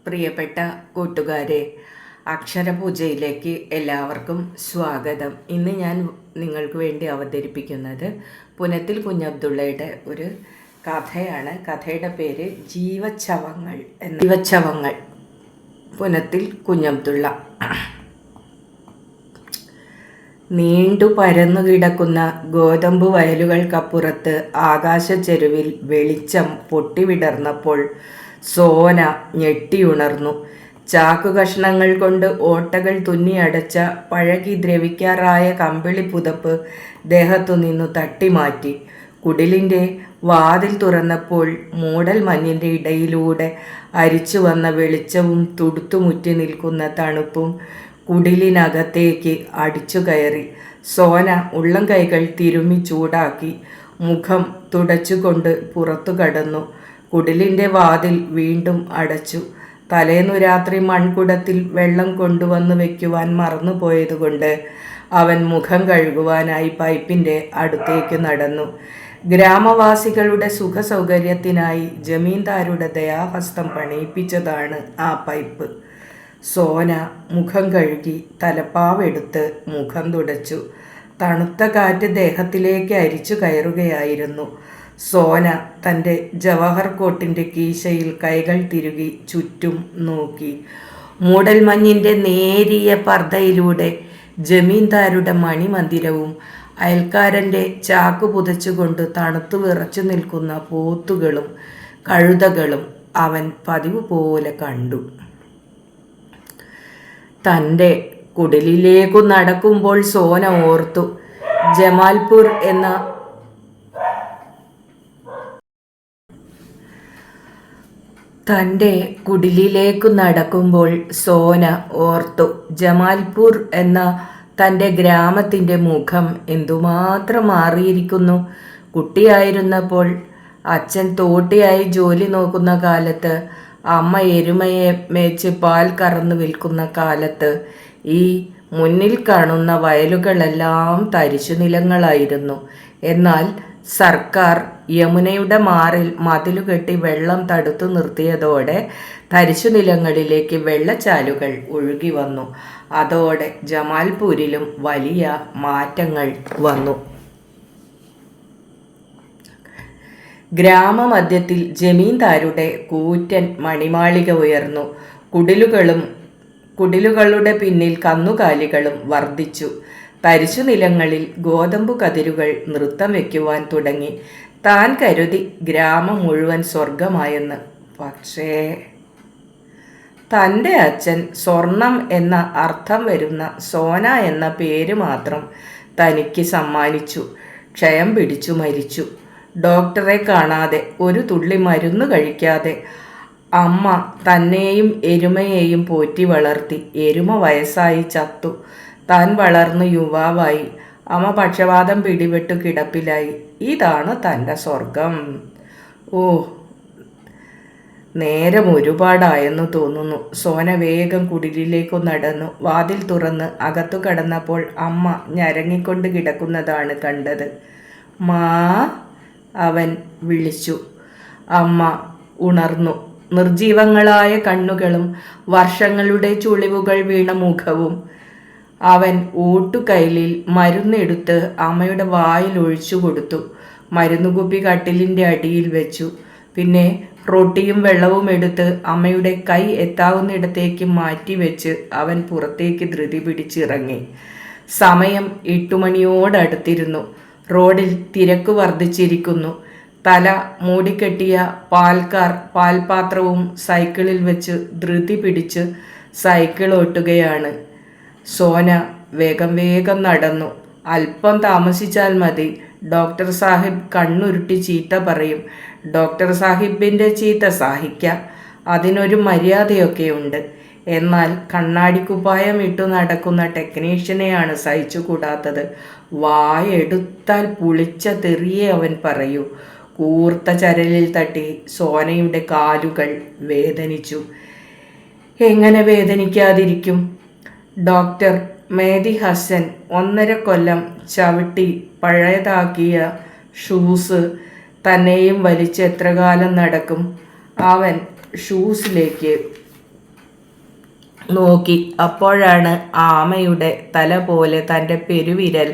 പ്രിയപ്പെട്ട കൂട്ടുകാരെ, അക്ഷരപൂജയിലേക്ക് എല്ലാവർക്കും സ്വാഗതം. ഇന്ന് ഞാൻ നിങ്ങൾക്ക് വേണ്ടി അവതരിപ്പിക്കുന്നത് പുനത്തിൽ കുഞ്ഞബ്ദുള്ളയുടെ ഒരു കഥയാണ്. കഥയുടെ പേര് ജീവച്ഛവങ്ങൾ. ജീവച്ഛവങ്ങൾ, പുനത്തിൽ കുഞ്ഞബ്ദുള്ള. നീണ്ടു പരന്നു കിടക്കുന്ന ഗോതമ്പ് വയലുകൾക്കപ്പുറത്ത് ആകാശച്ചെരുവിൽ വെളിച്ചം പൊട്ടിവിടർന്നപ്പോൾ സോന ഞെട്ടിയുണർന്നു. ചാക്കുകഷ്ണങ്ങൾ കൊണ്ട് ഓട്ടകൾ തുന്നിയടച്ച പഴകി ദ്രവിക്കാറായ കമ്പിളി പുതപ്പ് ദേഹത്തു നിന്നു തട്ടിമാറ്റി. കുടിലിൻ്റെ വാതിൽ തുറന്നപ്പോൾ മൂടൽ മഞ്ഞിൻ്റെ ഇടയിലൂടെ അരിച്ചു വന്ന വെളിച്ചവും തുടുത്തുമുറ്റി നിൽക്കുന്ന തണുപ്പും കുടിലിനകത്തേക്ക് അടിച്ചു കയറി. സോന ഉള്ളം കൈകൾ തിരുമ്മി ചൂടാക്കി മുഖം തുടച്ചുകൊണ്ട് പുറത്തു കടന്നു. കുടിലിൻ്റെ വാതിൽ വീണ്ടും അടച്ചു. തലേന്നു രാത്രി മൺകുടത്തിൽ വെള്ളം കൊണ്ടുവന്ന് വയ്ക്കുവാൻ മറന്നുപോയതുകൊണ്ട് അവൻ മുഖം കഴുകുവാനായി പൈപ്പിൻ്റെ അടുത്തേക്ക് നടന്നു. ഗ്രാമവാസികളുടെ സുഖസൗകര്യത്തിനായി ജമീന്ദാരുടെ ദയാഹസ്തം പണിയിപ്പിച്ചതാണ് ആ പൈപ്പ്. സോന മുഖം കഴുകി തലപ്പാവെടുത്ത് മുഖം തുടച്ചു. തണുത്ത കാറ്റ് ദേഹത്തിലേക്ക് അരിച്ചു കയറുകയായിരുന്നു. സോന തൻ്റെ ജവഹർ കോട്ടിൻ്റെ കീശയിൽ കൈകൾ തിരുകി ചുറ്റും നോക്കി. മൂടൽമഞ്ഞിൻ്റെ നേരിയ പർദ്ദയിലൂടെ ജമീന്ദാരുടെ മണിമന്ദിരവും അയൽക്കാരൻ്റെ ചാക്ക് പുതച്ചുകൊണ്ട് തണുത്തു വിറച്ചു നിൽക്കുന്ന പോത്തുകളും കഴുതകളും അവൻ പതിവ് പോലെ കണ്ടു. തൻ്റെ കുടിലിലേക്കു നടക്കുമ്പോൾ സോന ഓർത്തു, ജമാൽപൂർ എന്ന തൻ്റെ കുടിലിലേക്കു നടക്കുമ്പോൾ സോന ഓർത്തു ജമാൽപൂർ എന്ന തൻ്റെ ഗ്രാമത്തിൻ്റെ മുഖം എന്തുമാത്രം മാറിയിരിക്കുന്നു. കുട്ടിയായിരുന്നപ്പോൾ അച്ഛൻ തോട്ടിയായി ജോലി നോക്കുന്ന കാലത്ത്, അമ്മ എരുമയെ മേച്ച് പാൽ കറന്നു വിൽക്കുന്ന കാലത്ത് ഈ മുന്നിൽ കാണുന്ന വയലുകളെല്ലാം തരിശു നിലങ്ങളായിരുന്നു. എന്നാൽ സർക്കാർ യമുനയുടെ മാറിൽ മതിലുകെട്ടി വെള്ളം തടുത്തു നിർത്തിയതോടെ തരിശു നിലങ്ങളിലേക്ക് വെള്ളച്ചാലുകൾ ഒഴുകി വന്നു. അതോടെ ജമാൽപൂരിലും വലിയ മാറ്റങ്ങൾ വന്നു. ഗ്രാമമധ്യത്തിൽ ജമീന്ദാരുടെ കൂറ്റൻ മണിമാളിക ഉയർന്നു. കുടിലുകളുടെ പിന്നിൽ കന്നുകാലികളും വർദ്ധിച്ചു. തരിശു നിലങ്ങളിൽ ഗോതമ്പു കതിരുകൾ നൃത്തം വയ്ക്കുവാൻ തുടങ്ങി. താൻ കരുതി ഗ്രാമം മുഴുവൻ സ്വർഗമായെന്ന്. പക്ഷേ തൻ്റെ അച്ഛൻ സ്വർണം എന്ന അർത്ഥം വരുന്ന സോന എന്ന പേര് മാത്രം തനിക്ക് സമ്മാനിച്ചു. ക്ഷയം പിടിച്ചു മരിച്ചു. ഡോക്ടറെ കാണാതെ, ഒരു തുള്ളി മരുന്ന് കഴിക്കാതെ അമ്മ തന്നെയും എരുമയെയും പോറ്റി വളർത്തി. എരുമ വയസ്സായി ചത്തു. താൻ വളർന്ന് യുവാവായി. അമ്മ പക്ഷവാതം പിടിപെട്ടു കിടപ്പിലായി. ഇതാണ് തൻ്റെ സ്വർഗം. ഓ, നേരം ഒരുപാടായെന്ന് തോന്നുന്നു. സോന വേഗം കുടിലിലേക്കു നടന്നു. വാതിൽ തുറന്ന് അകത്തു കടന്നപ്പോൾ അമ്മ ഞരങ്ങിക്കൊണ്ട് കിടക്കുന്നതാണ് കണ്ടത്. മാ, അവൻ വിളിച്ചു. അമ്മ ഉണർന്നു. നിർജീവങ്ങളായ കണ്ണുകളും വർഷങ്ങളുടെ ചുളിവുകൾ വീണ മുഖവും. അവൻ ഊട്ടുകൈലിൽ മരുന്നെടുത്ത് അമ്മയുടെ വായിൽ ഒഴിച്ചു കൊടുത്തു. മരുന്നുകുപ്പി കട്ടിലിൻ്റെ അടിയിൽ വെച്ചു. പിന്നെ റൊട്ടിയും വെള്ളവും എടുത്ത് അമ്മയുടെ കൈ എത്താവുന്നിടത്തേക്ക് മാറ്റിവെച്ച് അവൻ പുറത്തേക്ക് ധൃതി പിടിച്ചിറങ്ങി. സമയം 8 മണിയോടടുത്തിരുന്നു. റോഡിൽ തിരക്ക് വർദ്ധിച്ചിരിക്കുന്നു. തല മൂടിക്കെട്ടിയ പാൽക്കാർ പാൽപാത്രവും സൈക്കിളിൽ വെച്ച് ധൃതി പിടിച്ച് സൈക്കിൾ ഓട്ടുകയാണ്. സോന വേഗം വേഗം നടന്നു. അല്പം താമസിച്ചാൽ മതി. ഡോക്ടർ സാഹിബ് കണ്ണുരുട്ടി ചീത്ത പറയും. ഡോക്ടർ സാഹിബിൻ്റെ ചീത്ത സഹിക്കാം. അതിനൊരു മര്യാദയൊക്കെയുണ്ട്. എന്നാൽ കണ്ണാടിക്കുപ്പായം ഇട്ടു നടക്കുന്ന ടെക്നീഷ്യനെയാണ് സഹിച്ചുകൂടാത്തത്. വായെടുത്താൽ പുളിച്ച തെറിയെ അവൻ പറയൂ. കൂർത്ത ചരലിൽ തട്ടി സോനയുടെ കാലുകൾ വേദനിച്ചു. എങ്ങനെ വേദനിക്കാതിരിക്കും? ഡോക്ടർ മേദി ഹസൻ 1.5 കൊല്ലം ചവിട്ടി പഴയതാക്കിയ ഷൂസ് തന്നെയും വലിച്ച് എത്ര കാലം നടക്കും? അവൻ ഷൂസിലേക്ക് നോക്കി. അപ്പോഴാണ് ആമയുടെ തല പോലെ തൻ്റെ പെരുവിരൽ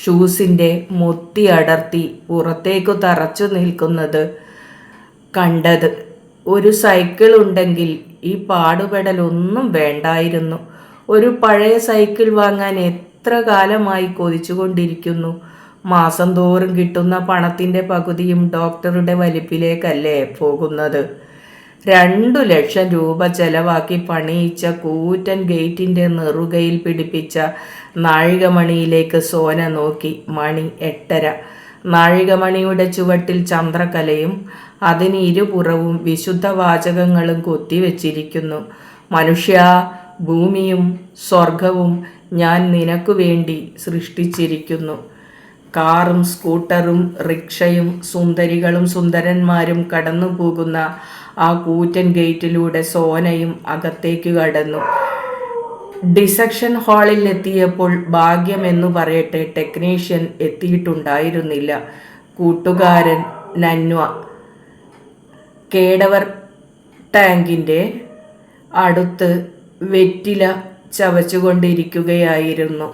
ഷൂസിൻ്റെ മുത്തി അടർത്തി പുറത്തേക്കു തറച്ചു നിൽക്കുന്നത് കണ്ടത്. ഒരു സൈക്കിൾ ഉണ്ടെങ്കിൽ ഈ പാടുപെടലൊന്നും വേണ്ടായിരുന്നു. ഒരു പഴയ സൈക്കിൾ വാങ്ങാൻ എത്ര കാലമായി കൊതിച്ചുകൊണ്ടിരിക്കുന്നു. മാസം തോറും കിട്ടുന്ന പണത്തിൻ്റെ പകുതിയും ഡോക്ടറുടെ വലിപ്പിലേക്കല്ലേ പോകുന്നത്. 2,00,000 രൂപ ചെലവാക്കി പണിയിച്ച കൂറ്റൻ ഗേറ്റിൻ്റെ നെറുകയിൽ പിടിപ്പിച്ച നാഴികമണിയിലേക്ക് സോന നോക്കി. മണി 8:30. നാഴികമണിയുടെ ചുവട്ടിൽ ചന്ദ്രകലയും അതിന് ഇരുപുറവും വിശുദ്ധ വാചകങ്ങളും കൊത്തിവെച്ചിരിക്കുന്നു. മനുഷ്യ, ഭൂമിയും സ്വർഗവും ഞാൻ നിനക്കു വേണ്ടി സൃഷ്ടിച്ചിരിക്കുന്നു. കാറും സ്കൂട്ടറും റിക്ഷയും സുന്ദരികളും സുന്ദരന്മാരും കടന്നു പോകുന്ന ആ കൂറ്റൻ ഗേറ്റിലൂടെ സോനയും അകത്തേക്ക് കടന്നു. ഡിസക്ഷൻ ഹാളിൽ എത്തിയപ്പോൾ ഭാഗ്യമെന്നു പറയട്ടെ, ടെക്നീഷ്യൻ എത്തിയിട്ടുണ്ടായിരുന്നില്ല. കൂട്ടുകാരൻ നന്വ കേടവർ ടാങ്കിൻ്റെ അടുത്ത് വെറ്റില ചവച്ചുകൊണ്ടിരിക്കുകയായിരുന്നു.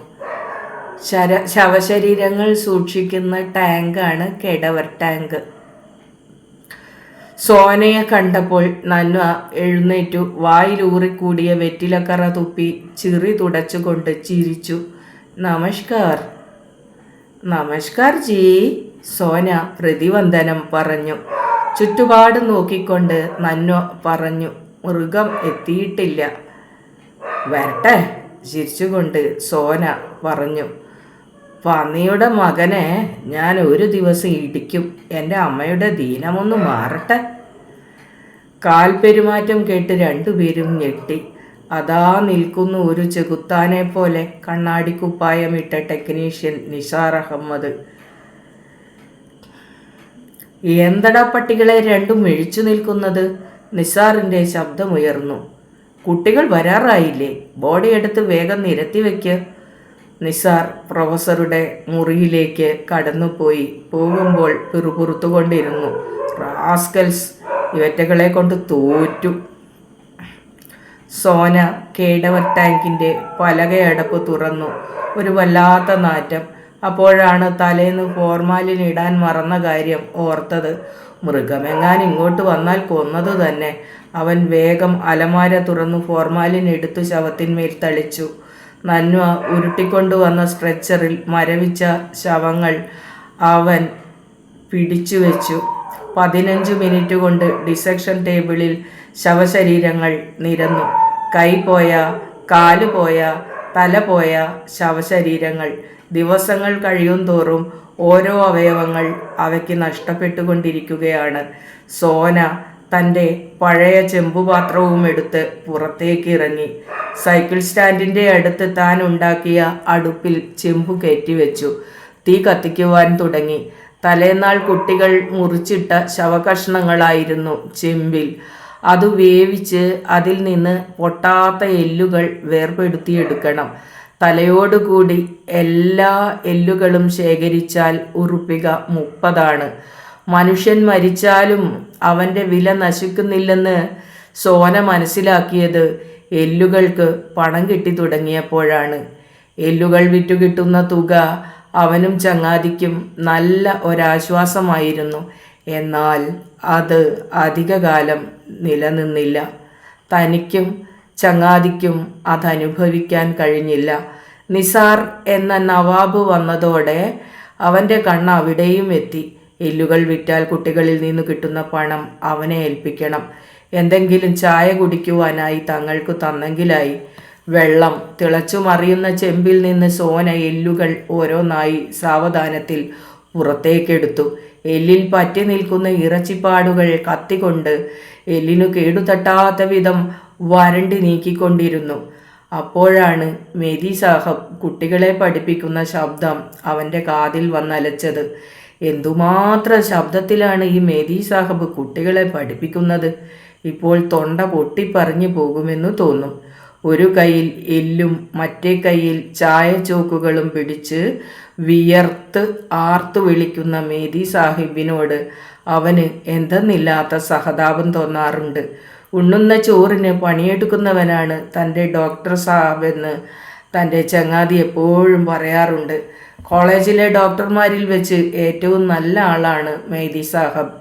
ശവശരീരങ്ങൾ സൂക്ഷിക്കുന്ന ടാങ്കാണ് കേടവർ ടാങ്ക്. സോനയെ കണ്ടപ്പോൾ നന്വ എഴുന്നേറ്റു. വായിലൂറിക്കൂടിയ വെറ്റിലക്കറ തുപ്പി ചിറി തുടച്ചുകൊണ്ട് ചിരിച്ചു. നമസ്കാർ. നമസ്കാർ ജി, സോന പ്രതിവന്ദനം പറഞ്ഞു. ചുറ്റുപാട് നോക്കിക്കൊണ്ട് നന്വ പറഞ്ഞു. മൃഗം എത്തിയിട്ടില്ല. വരട്ടെ, ചിരിച്ചുകൊണ്ട് സോന പറഞ്ഞു. പന്നിയുടെ മകനെ ഞാൻ ഒരു ദിവസം ഇടിക്കും. എൻ്റെ അമ്മയുടെ ദീനമൊന്ന് മാറട്ടെ. കാൽപെരുമാറ്റം കേട്ട് രണ്ടുപേരും ഞെട്ടി. അതാ നിൽക്കുന്നു ഒരു ചെകുത്താനെ പോലെ കണ്ണാടിക്കുപ്പായമിട്ട ടെക്നീഷ്യൻ നിസാർ അഹമ്മദ്. എന്തടാ പട്ടികളെ രണ്ടും മിഴിച്ചു നിൽക്കുന്നത്? നിസാറിൻ്റെ ശബ്ദമുയർന്നു. കുട്ടികൾ വരാറായില്ലേ? ബോഡി എടുത്ത് വേഗം നിരത്തി വയ്ക്ക്. നിസാർ പ്രൊഫസറുടെ മുറിയിലേക്ക് കടന്നുപോയി. പോകുമ്പോൾ പിറുപിറുത്തുകൊണ്ടിരുന്നു. റാസ്കൽസ്, ഇവറ്റകളെ കൊണ്ട് തോറ്റു. സോന കേടവർ ടാങ്കിൻ്റെ പലകയടപ്പ് തുറന്നു. ഒരു വല്ലാത്ത നാറ്റം. അപ്പോഴാണ് തലേന്ന് ഫോർമാലിൻ ഇടാൻ മറന്ന കാര്യം ഓർത്തത്. മൃഗമെങ്ങാൻ ഇങ്ങോട്ട് വന്നാൽ കൊന്നത് തന്നെ. അവൻ വേഗം അലമാര തുറന്നു ഫോർമാലിൻ എടുത്തു ശവത്തിന്മേൽ തളിച്ചു. നന്വ ഉരുട്ടിക്കൊണ്ടുവന്ന സ്ട്രെച്ചറിൽ മരവിച്ച ശവങ്ങൾ അവൻ പിടിച്ചു വെച്ചു. 15 മിനിറ്റ് കൊണ്ട് ഡിസക്ഷൻ ടേബിളിൽ ശവശരീരങ്ങൾ നിരന്നു. കൈ പോയ, കാല് പോയ, തല പോയ ശവശരീരങ്ങൾ. ദിവസങ്ങൾ കഴിയും തോറും ഓരോ അവയവങ്ങൾ അവയ്ക്ക് നഷ്ടപ്പെട്ടുകൊണ്ടിരിക്കുകയാണ്. സോന തൻ്റെ പഴയ ചെമ്പുപാത്രവും എടുത്ത് പുറത്തേക്ക് ഇറങ്ങി. സൈക്കിൾ സ്റ്റാൻഡിൻ്റെ അടുത്ത് താൻ ഉണ്ടാക്കിയ അടുപ്പിൽ ചെമ്പു കയറ്റിവെച്ചു. തീ കത്തിക്കുവാൻ തുടങ്ങി. തലേന്നാൾ കുട്ടികൾ മുറിച്ചിട്ട ശവകഷ്ണങ്ങളായിരുന്നു ചെമ്പിൽ. അത് വേവിച്ച് അതിൽ നിന്ന് പൊട്ടാത്ത എല്ലുകൾ വേർപെടുത്തിയെടുക്കണം. തലയോടുകൂടി എല്ലാ എല്ലുകളും ശേഖരിച്ചാൽ ഉറുപ്പിക 30. മനുഷ്യൻ മരിച്ചാലും അവൻ്റെ വില നശിക്കുന്നില്ലെന്ന് സോന മനസ്സിലാക്കിയത് എല്ലുകൾക്ക് പണം കിട്ടി തുടങ്ങിയപ്പോഴാണ്. എല്ലുകൾ വിറ്റുകിട്ടുന്ന തുക അവനും ചങ്ങാതിക്കും നല്ല ഒരാശ്വാസമായിരുന്നു. എന്നാൽ അത് അധികകാലം നിലനിന്നില്ല. തനിക്കും ചങ്ങാതിക്കും അതനുഭവിക്കാൻ കഴിഞ്ഞില്ല. നിസാർ എന്ന നവാബ് വന്നതോടെ അവൻ്റെ കണ്ണ് അവിടെയും എത്തി. എല്ലുകൾ വിറ്റാൽ കുട്ടികളിൽ നിന്ന് കിട്ടുന്ന പണം അവനെ ഏൽപ്പിക്കണം. എന്തെങ്കിലും ചായ കുടിക്കുവാനായി തങ്ങൾക്ക് തന്നെങ്കിലായി. വെള്ളം തിളച്ചു മറിയുന്ന ചെമ്പിൽ നിന്ന് സോന എല്ലുകൾ ഓരോന്നായി സാവധാനത്തിൽ പുറത്തേക്കെടുത്തു. എല്ലിൽ പറ്റി നിൽക്കുന്ന ഇറച്ചിപ്പാടുകൾ കത്തിക്കൊണ്ട് എല്ലിനു കേടുതട്ടാത്ത വിധം വരണ്ടി നീക്കിക്കൊണ്ടിരുന്നു. അപ്പോഴാണ് മെഹദി സാഹബ് കുട്ടികളെ പഠിപ്പിക്കുന്ന ശബ്ദം അവൻ്റെ കാതിൽ വന്നലച്ചത്. എന്തുമാത്രം ശബ്ദത്തിലാണ് ഈ മെഹദി സാഹബ് കുട്ടികളെ പഠിപ്പിക്കുന്നത്! ഇപ്പോൾ തൊണ്ട പൊട്ടിപ്പറഞ്ഞു പോകുമെന്ന് തോന്നും. ഒരു കൈയിൽ എല്ലും മറ്റേ കൈയിൽ ചായച്ചോക്കുകളും പിടിച്ച് വിയർത്ത് ആർത്തു വിളിക്കുന്ന മെഹദി സാഹിബിനോട് അവന് എന്തെന്നില്ലാത്ത സഹതാപം തോന്നാറുണ്ട്. ഉണ്ണുന്ന ചോറിന് പണിയെടുക്കുന്നവനാണ് തൻ്റെ ഡോക്ടർ സാഹബെന്ന് തൻ്റെ ചങ്ങാതി എപ്പോഴും പറയാറുണ്ട്. കോളേജിലെ ഡോക്ടർമാരിൽ വെച്ച് ഏറ്റവും നല്ല ആളാണ് മെഹ്ദി സാഹബ്.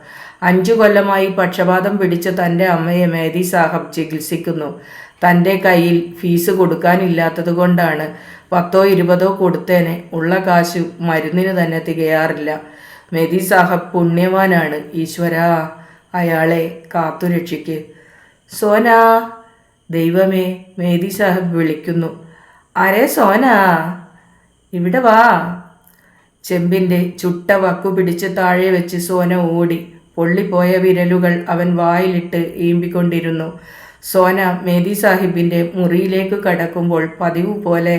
5 കൊല്ലമായി പക്ഷപാതം പിടിച്ച തൻ്റെ അമ്മയെ മെഹ്ദി സാഹബ് ചികിത്സിക്കുന്നു. തൻ്റെ കയ്യിൽ ഫീസ് കൊടുക്കാനില്ലാത്തത് കൊണ്ടാണ്. 10ഓ 20ഓ കൊടുത്തേനെ, ഉള്ള കാശ് മരുന്നിന് തന്നെ തികയാറില്ല. മെഹ്ദി സാഹബ് പുണ്യവാനാണ്. ഈശ്വരാ, അയാളെ കാത്തുരക്ഷിക്ക്. സോനാ, ദൈവമേ, മെഹ്ദി സാഹബ് വിളിക്കുന്നു. അരേ സോനാ, ഇവിടെ വാ. ചെമ്പിൻ്റെ ചുട്ട വക്കു പിടിച്ച് താഴെ വെച്ച് സോന ഓടി. പൊള്ളിപ്പോയ വിരലുകൾ അവൻ വായിലിട്ട് ഈമ്പിക്കൊണ്ടിരുന്നു. സോന മെഹ്ദി സാഹിബിൻ്റെ മുറിയിലേക്ക് കടക്കുമ്പോൾ പതിവ് പോലെ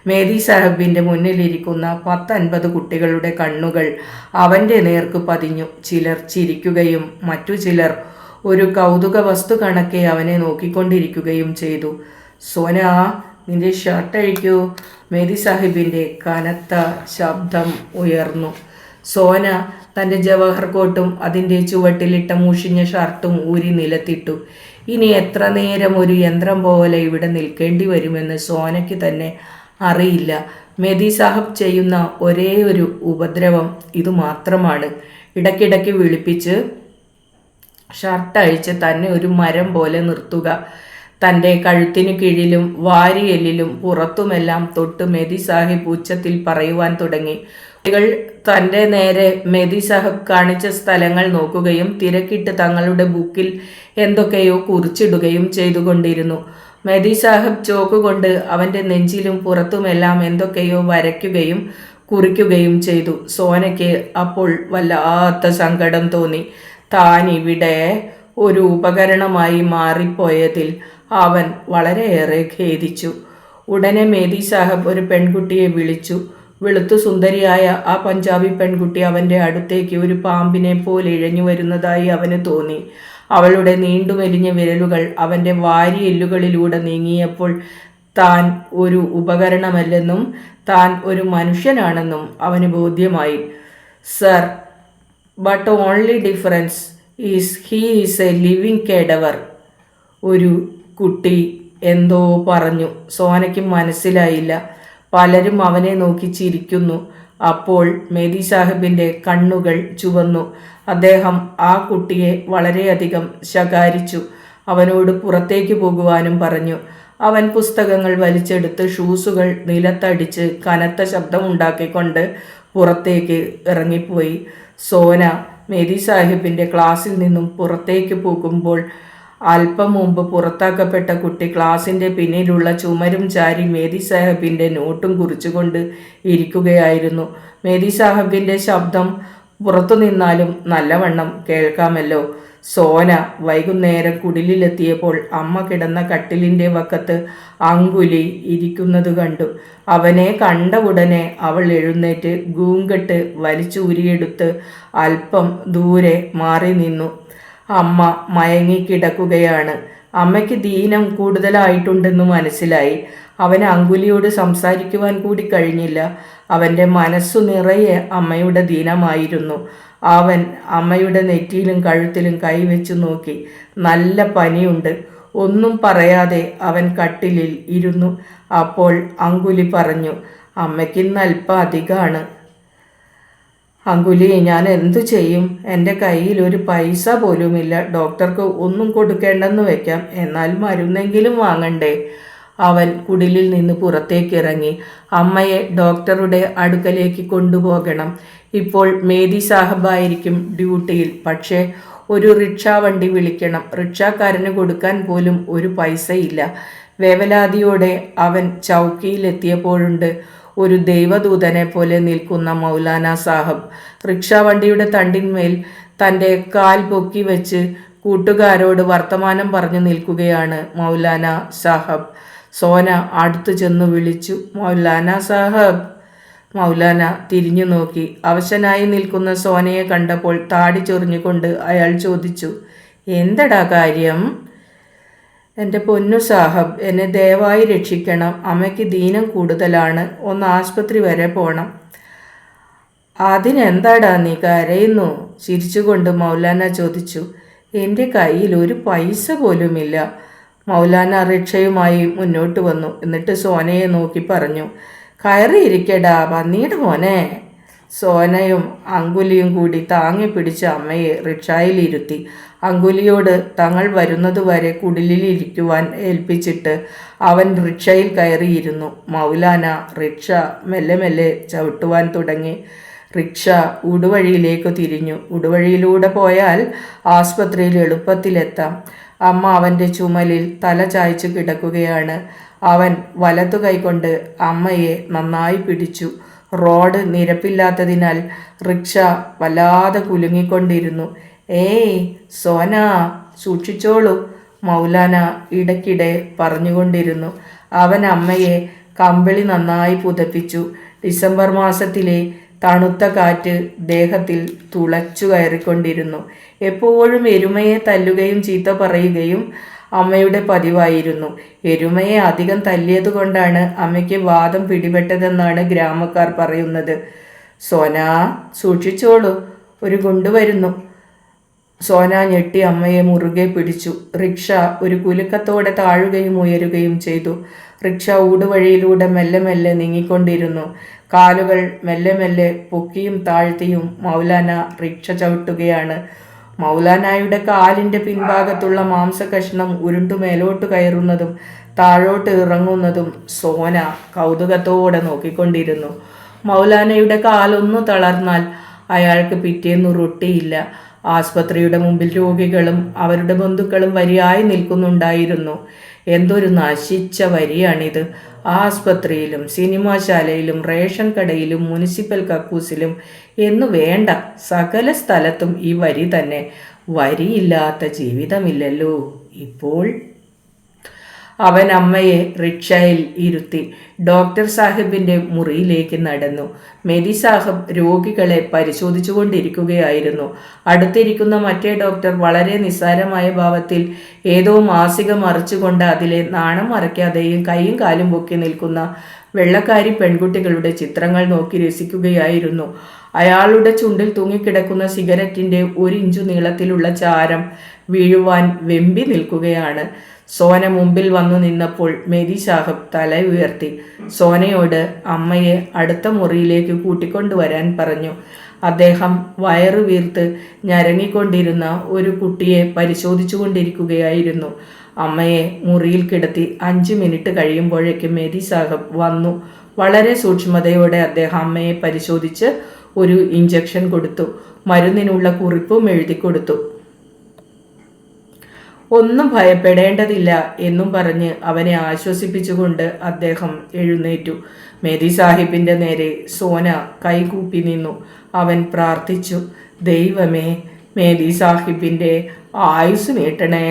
മെഹ്ദി സാഹിബിൻ്റെ മുന്നിലിരിക്കുന്ന 10-50 കുട്ടികളുടെ കണ്ണുകൾ അവൻ്റെ നേർക്ക് പതിഞ്ഞു. ചിലർ ചിരിക്കുകയും മറ്റു ചിലർ ഒരു കൗതുക വസ്തു കണക്കെ അവനെ നോക്കിക്കൊണ്ടിരിക്കുകയും ചെയ്തു. സോന, നിന്റെ ഷർട്ട് അഴിക്കൂ. മെഹ്ദി സാഹിബിൻ്റെ കനത്ത ശബ്ദം ഉയർന്നു. സോന തൻ്റെ ജവഹർ കോട്ടും അതിൻ്റെ ചുവട്ടിലിട്ട മുഷിഞ്ഞ ഷർട്ടും ഊരി നിലത്തിട്ടു. ഇനി എത്ര നേരം ഒരു യന്ത്രം പോലെ ഇവിടെ നിൽക്കേണ്ടി വരുമെന്ന് സോനയ്ക്ക് തന്നെ അറിയില്ല. മെഹ്ദി സാഹബ് ചെയ്യുന്ന ഒരേ ഒരു ഉപദ്രവം ഇതുമാത്രമാണ്. ഇടയ്ക്കിടയ്ക്ക് വിളിപ്പിച്ച് ഷർട്ട് അഴിച്ച് തന്നെ ഒരു മരം പോലെ നിർത്തുക. തൻ്റെ കഴുത്തിനു കീഴിലും വാരിയെല്ലിലും പുറത്തുമെല്ലാം തൊട്ട് മെഹ്ദി സാഹിബ് ഉച്ചത്തിൽ പറയുവാൻ തുടങ്ങി. കുട്ടികൾ തൻ്റെ നേരെ മെഹ്ദി സാഹിബ് കാണിച്ച സ്ഥലങ്ങൾ നോക്കുകയും തിരക്കിട്ട് തങ്ങളുടെ ബുക്കിൽ എന്തൊക്കെയോ കുറിച്ചിടുകയും ചെയ്തുകൊണ്ടിരുന്നു. മെഹ്ദി സാഹിബ് ചോക്ക് കൊണ്ട് അവൻ്റെ നെഞ്ചിലും പുറത്തുമെല്ലാം എന്തൊക്കെയോ വരയ്ക്കുകയും കുറിക്കുകയും ചെയ്തു. സോനയ്ക്ക് അപ്പോൾ വല്ലാത്ത സങ്കടം തോന്നി. താൻ ഇവിടെ ഒരു ഉപകരണമായി മാറിപ്പോയതിൽ അവൻ വളരെയേറെ ഖേദിച്ചു. ഉടനെ മെഹ്ദി സാഹബ് ഒരു പെൺകുട്ടിയെ വിളിച്ചു. വെളുത്തു സുന്ദരിയായ ആ പഞ്ചാബി പെൺകുട്ടി അവൻ്റെ അടുത്തേക്ക് ഒരു പാമ്പിനെ പോലെ ഇഴഞ്ഞു വരുന്നതായി അവന് തോന്നി. അവളുടെ നീണ്ടുമെലിഞ്ഞ വിരലുകൾ അവൻ്റെ വാരിയെല്ലുകളിലൂടെ നീങ്ങിയപ്പോൾ താൻ ഒരു ഉപകരണമല്ലെന്നും താൻ ഒരു മനുഷ്യനാണെന്നും അവന് ബോധ്യമായി. Sir, but only difference is he is a living cadaver. ഒരു കുട്ടി എന്തോ പറഞ്ഞു. സോനയ്ക്ക് മനസ്സിലായില്ല. പലരും അവനെ നോക്കി ചിരിക്കുന്നു. അപ്പോൾ മെഹ്ദി സാഹിബിൻ്റെ കണ്ണുകൾ ചുവന്നു. അദ്ദേഹം ആ കുട്ടിയെ വളരെയധികം ശകാരിച്ചു. അവനോട് പുറത്തേക്ക് പോകുവാനും പറഞ്ഞു. അവൻ പുസ്തകങ്ങൾ വലിച്ചെടുത്ത് ഷൂസുകൾ നിലത്തടിച്ച് കനത്ത ശബ്ദമുണ്ടാക്കിക്കൊണ്ട് പുറത്തേക്ക് ഇറങ്ങിപ്പോയി. സോന മെഹ്ദി സാഹിബിൻ്റെ ക്ലാസ്സിൽ നിന്നും പുറത്തേക്ക് പോകുമ്പോൾ അല്പം മുമ്പ് പുറത്താക്കപ്പെട്ട കുട്ടി ക്ലാസിൻ്റെ പിന്നിലുള്ള ചുമരും ചാരി മെഹ്ദി സാഹിബിൻ്റെ നോട്ടും കുറിച്ചുകൊണ്ട് ഇരിക്കുകയായിരുന്നു. മെഹ്ദി സാഹിബിൻ്റെ ശബ്ദം പുറത്തു നിന്നാലും നല്ലവണ്ണം കേൾക്കാമല്ലോ. സോന വൈകുന്നേരം കുടിലിലെത്തിയപ്പോൾ അമ്മ കിടന്ന കട്ടിലിൻ്റെ വക്കത്ത് അങ്കുലി ഇരിക്കുന്നത് കണ്ടു. അവനെ കണ്ട ഉടനെ അവൾ എഴുന്നേറ്റ് ഗൂങ്കെട്ട് വലിച്ചൂരിയെടുത്ത് അല്പം ദൂരെ മാറി നിന്നു. അമ്മ മയങ്ങിക്കിടക്കുകയാണ്. അമ്മയ്ക്ക് ദീനം കൂടുതലായിട്ടുണ്ടെന്ന് മനസ്സിലായി. അവന് അങ്കുലിയോട് സംസാരിക്കുവാൻ കൂടി കഴിഞ്ഞില്ല. അവൻ്റെ മനസ്സു നിറയെ അമ്മയുടെ ദീനമായിരുന്നു. അവൻ അമ്മയുടെ നെറ്റിയിലും കഴുത്തിലും കൈവച്ചു നോക്കി. നല്ല പനിയുണ്ട്. ഒന്നും പറയാതെ അവൻ കട്ടിലിൽ ഇരുന്നു. അപ്പോൾ അങ്കുലി പറഞ്ഞു, അമ്മയ്ക്കിന്ന് അല്പം അധികമാണ്. അങ്കുലി, ഞാൻ എന്തു ചെയ്യും? എൻ്റെ കയ്യിൽ ഒരു പൈസ പോലുമില്ല. ഡോക്ടർക്ക് ഒന്നും കൊടുക്കേണ്ടെന്ന് വെക്കാം, എന്നാൽ മരുന്നെങ്കിലും വാങ്ങണ്ടേ? അവൻ കുടിലിൽ നിന്ന് പുറത്തേക്കിറങ്ങി. അമ്മയെ ഡോക്ടറുടെ അടുക്കലേക്ക് കൊണ്ടുപോകണം. ഇപ്പോൾ മെഹ്ദി സാഹബായിരിക്കും ഡ്യൂട്ടിയിൽ. പക്ഷേ ഒരു റിക്ഷാ വണ്ടി വിളിക്കണം. റിക്ഷാക്കാരന് കൊടുക്കാൻ പോലും ഒരു പൈസയില്ല. വേവലാതിയോടെ അവൻ ചൗക്കിയിലെത്തിയപ്പോഴുണ്ട് ഒരു ദൈവദൂതനെ പോലെ നിൽക്കുന്ന മൗലാന സാഹബ്. റിക്ഷാവണ്ടിയുടെ തണ്ടിന്മേൽ തൻ്റെ കാൽ പൊക്കി വെച്ച് കൂട്ടുകാരോട് വർത്തമാനം പറഞ്ഞു നിൽക്കുകയാണ് മൗലാന സാഹബ്. സോന അടുത്തു ചെന്ന് വിളിച്ചു, മൗലാന സാഹബ്. മൗലാന തിരിഞ്ഞു നോക്കി. അവശനായി നിൽക്കുന്ന സോനയെ കണ്ടപ്പോൾ താടി ചൊറിഞ്ഞുകൊണ്ട് അയാൾ ചോദിച്ചു, എന്തടാ കാര്യം? എൻ്റെ പൊന്നു സാഹബ്, എന്നെ ദയവായി രക്ഷിക്കണം. അമ്മയ്ക്ക് ദീനം കൂടുതലാണ്. ഒന്ന് ആശുപത്രി വരെ പോകണം. അതിനെന്താടാ നീ കരയുന്നു? ചിരിച്ചുകൊണ്ട് മൗലാന ചോദിച്ചു. എൻ്റെ കയ്യിൽ ഒരു പൈസ പോലുമില്ല. മൗലാന റിക്ഷയുമായി മുന്നോട്ട് വന്നു. എന്നിട്ട് സോനയെ നോക്കി പറഞ്ഞു, കയറിയിരിക്കടാ പന്നീട് മോനെ. സോനയും അങ്കുലിയും കൂടി താങ്ങി പിടിച്ച അമ്മയെ റിക്ഷായിലിരുത്തി. അങ്കുലിയോട് തങ്ങൾ വരുന്നതുവരെ കുടിലിലിരിക്കുവാൻ ഏൽപ്പിച്ചിട്ട് അവൻ റിക്ഷയിൽ കയറിയിരുന്നു. മൗലാന റിക്ഷ മെല്ലെ മെല്ലെ ചവിട്ടുവാൻ തുടങ്ങി. റിക്ഷ ഉടുവഴിയിലേക്ക് തിരിഞ്ഞു. ഉടുവഴിയിലൂടെ പോയാൽ ആസ്പത്രിയിൽ എളുപ്പത്തിലെത്താം. അമ്മ അവൻ്റെ ചുമലിൽ തല ചായ്ച്ചു കിടക്കുകയാണ്. അവൻ വലതു കൈകൊണ്ട് അമ്മയെ നന്നായി പിടിച്ചു. റോഡ് നിരപ്പില്ലാത്തതിനാൽ റിക്ഷ വല്ലാതെ കുലുങ്ങിക്കൊണ്ടിരുന്നു. ഏയ് സോന, സൂക്ഷിച്ചോളൂ, മൗലാന ഇടയ്ക്കിടെ പറഞ്ഞുകൊണ്ടിരുന്നു. അവൻ അമ്മയെ കമ്പിളി നന്നായി പുതപ്പിച്ചു. ഡിസംബർ മാസത്തിലെ തണുത്ത കാറ്റ് ദേഹത്തിൽ തുളച്ചു കയറിക്കൊണ്ടിരുന്നു. എപ്പോഴും എരുമയെ തല്ലുകയും ചീത്ത പറയുകയും അമ്മയുടെ പതിവായിരുന്നു. എരുമയെ അധികം തല്ലിയതുകൊണ്ടാണ് അമ്മയ്ക്ക് വാദം പിടിപെട്ടതെന്നാണ് ഗ്രാമക്കാർ പറയുന്നത്. സോന, സൂക്ഷിച്ചോളൂ, ഒരു ഗുണ്ട് വരുന്നു. സോന ഞെട്ടി അമ്മയെ മുറുകെ പിടിച്ചു. റിക്ഷ ഒരു കുലുക്കത്തോടെ താഴുകയും ഉയരുകയും ചെയ്തു. റിക്ഷ ഊടുവഴിയിലൂടെ മെല്ലെ മെല്ലെ നീങ്ങിക്കൊണ്ടിരുന്നു. കാലുകൾ മെല്ലെ മെല്ലെ പൊക്കിയും താഴ്ത്തിയും മൗലാന റിക്ഷ ചവിട്ടുകയാണ്. മൗലാനായുടെ കാലിൻ്റെ പിൻഭാഗത്തുള്ള മാംസകഷ്ണം ഉരുണ്ടു മേലോട്ട് കയറുന്നതും താഴോട്ട് ഇറങ്ങുന്നതും സോന കൗതുകത്തോടെ നോക്കിക്കൊണ്ടിരുന്നു. മൗലാനയുടെ കാലൊന്നു തളർന്നാൽ അയാൾക്ക് പിറ്റേന്നു റൊട്ടിയില്ല. ആസ്പത്രിയുടെ മുമ്പിൽ രോഗികളും അവരുടെ ബന്ധുക്കളും വരിയായി നിൽക്കുന്നുണ്ടായിരുന്നു. എന്തൊരു നശിച്ച വരിയാണിത്! ആസ്പത്രിയിലും സിനിമാശാലയിലും റേഷൻ കടയിലും മുനിസിപ്പൽ കക്കൂസിലും എന്നു വേണ്ട സകല സ്ഥലത്തും ഈ വരി തന്നെ. വരിയില്ലാത്ത ജീവിതമില്ലല്ലോ ഇപ്പോൾ. അവൻ അമ്മയെ റിക്ഷയിൽ ഇരുത്തി ഡോക്ടർ സാഹിബിൻ്റെ മുറിയിലേക്ക് നടന്നു. മെതി സാഹിബ് രോഗികളെ പരിശോധിച്ചു കൊണ്ടിരിക്കുകയായിരുന്നു. അടുത്തിരിക്കുന്ന മറ്റേ ഡോക്ടർ വളരെ നിസ്സാരമായ ഭാവത്തിൽ ഏതോ മാസിക മറിച്ചുകൊണ്ട് അതിലെ നാണം മറയ്ക്കാതെയും കൈയും കാലും പൊക്കി നിൽക്കുന്ന വെള്ളക്കാരി പെൺകുട്ടികളുടെ ചിത്രങ്ങൾ നോക്കി രസിക്കുകയായിരുന്നു. അയാളുടെ ചുണ്ടിൽ തൂങ്ങിക്കിടക്കുന്ന സിഗരറ്റിൻ്റെ 1 ഇഞ്ചു നീളത്തിലുള്ള ചാരം വീഴുവാൻ വെമ്പി നിൽക്കുകയാണ്. സോന മുമ്പിൽ വന്നു നിന്നപ്പോൾ മെതി സാഹിബ് തല ഉയർത്തി സോനയോട് അമ്മയെ അടുത്ത മുറിയിലേക്ക് കൂട്ടിക്കൊണ്ടുവരാൻ പറഞ്ഞു. അദ്ദേഹം വയറു വീർത്ത് ഞരങ്ങിക്കൊണ്ടിരുന്ന ഒരു കുട്ടിയെ പരിശോധിച്ചു കൊണ്ടിരിക്കുകയായിരുന്നു. അമ്മയെ മുറിയിൽ കിടത്തി 5 മിനിറ്റ് കഴിയുമ്പോഴേക്കും മെതി സാഹിബ് വന്നു. വളരെ സൂക്ഷ്മതയോടെ അദ്ദേഹം അമ്മയെ പരിശോധിച്ച് ഒരു ഇഞ്ചക്ഷൻ കൊടുത്തു. മരുന്നിനുള്ള കുറിപ്പും എഴുതി കൊടുത്തു. ഒന്നും ഭയപ്പെടേണ്ടതില്ല എന്നും പറഞ്ഞ് അവനെ ആശ്വസിപ്പിച്ചുകൊണ്ട് അദ്ദേഹം എഴുന്നേറ്റു. മെതി സാഹിബിൻ്റെ നേരെ സോന കൈകൂപ്പി നിന്നു. അവൻ പ്രാർത്ഥിച്ചു, ദൈവമേ, മെതി സാഹിബിൻ്റെ ആയുസ് നീട്ടണേ.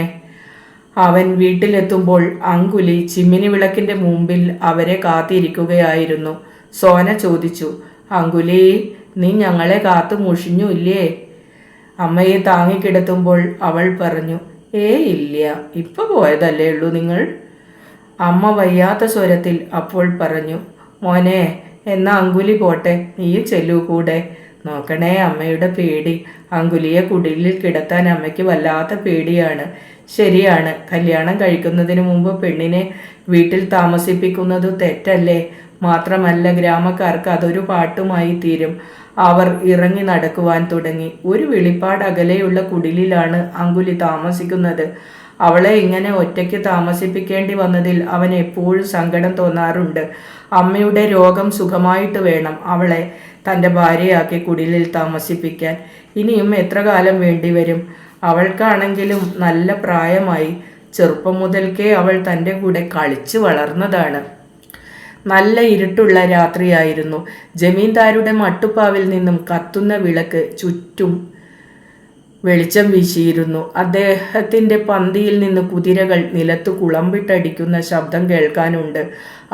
അവൻ വീട്ടിലെത്തുമ്പോൾ അങ്കുലി ചിമ്മിനി വിളക്കിൻ്റെ മുമ്പിൽ അവരെ കാത്തിരിക്കുകയായിരുന്നു. സോന ചോദിച്ചു, അങ്കുലി, നീ ഞങ്ങളെ കാത്തു മുഷിഞ്ഞു ഇല്ലേ? അമ്മയെ താങ്ങിക്കിടത്തുമ്പോൾ അവൾ പറഞ്ഞു, ഇല്ല, ഇപ്പൊ പോയതല്ലേ ഉള്ളൂ നിങ്ങൾ. അമ്മ വയ്യാത്ത സ്വരത്തിൽ അപ്പോൾ പറഞ്ഞു, മോനെ, എന്നാ അങ്കുലി പോട്ടെ, നീ ചെല്ലൂ കൂടെ. നോക്കണേ അമ്മയുടെ പേടി. അങ്കുലിയെ കുടിലിൽ കിടത്താൻ അമ്മയ്ക്ക് വല്ലാത്ത പേടിയാണ്. ശരിയാണ്, കല്യാണം കഴിക്കുന്നതിന് മുമ്പ് പെണ്ണിനെ വീട്ടിൽ താമസിപ്പിക്കുന്നത് തെറ്റല്ലേ? മാത്രമല്ല ഗ്രാമക്കാർക്ക് അതൊരു പാട്ടുമായി തീരും. അവർ ഇറങ്ങി നടക്കുവാൻ തുടങ്ങി. ഒരു വെളിപ്പാട് അകലെയുള്ള കുടിലിലാണ് അങ്കുലി താമസിക്കുന്നത്. അവളെ ഇങ്ങനെ ഒറ്റയ്ക്ക് താമസിപ്പിക്കേണ്ടി വന്നതിൽ അവൻ എപ്പോഴും സങ്കടം തോന്നാറുണ്ട്. അമ്മയുടെ രോഗം സുഖമായിട്ട് വേണം അവളെ തൻ്റെ ഭാര്യയാക്കി കുടിലിൽ താമസിപ്പിക്കാൻ. ഇനിയും എത്ര കാലം വേണ്ടിവരും? അവൾക്കാണെങ്കിലും നല്ല പ്രായമായി. ചെറുപ്പം മുതൽക്കേ അവൾ തൻ്റെ കൂടെ കളിച്ചു വളർന്നതാണ്. നല്ല ഇരുട്ടുള്ള രാത്രിയായിരുന്നു. ജമീന്ദാരുടെ മട്ടുപ്പാവിൽ നിന്നും കത്തുന്ന വിളക്ക് ചുറ്റും വെളിച്ചം വീശിയിരുന്നു. അദ്ദേഹത്തിൻ്റെ പന്തിയിൽ നിന്ന് കുതിരകൾ നിലത്ത് കുളമ്പിട്ടടിക്കുന്ന ശബ്ദം കേൾക്കാനുണ്ട്.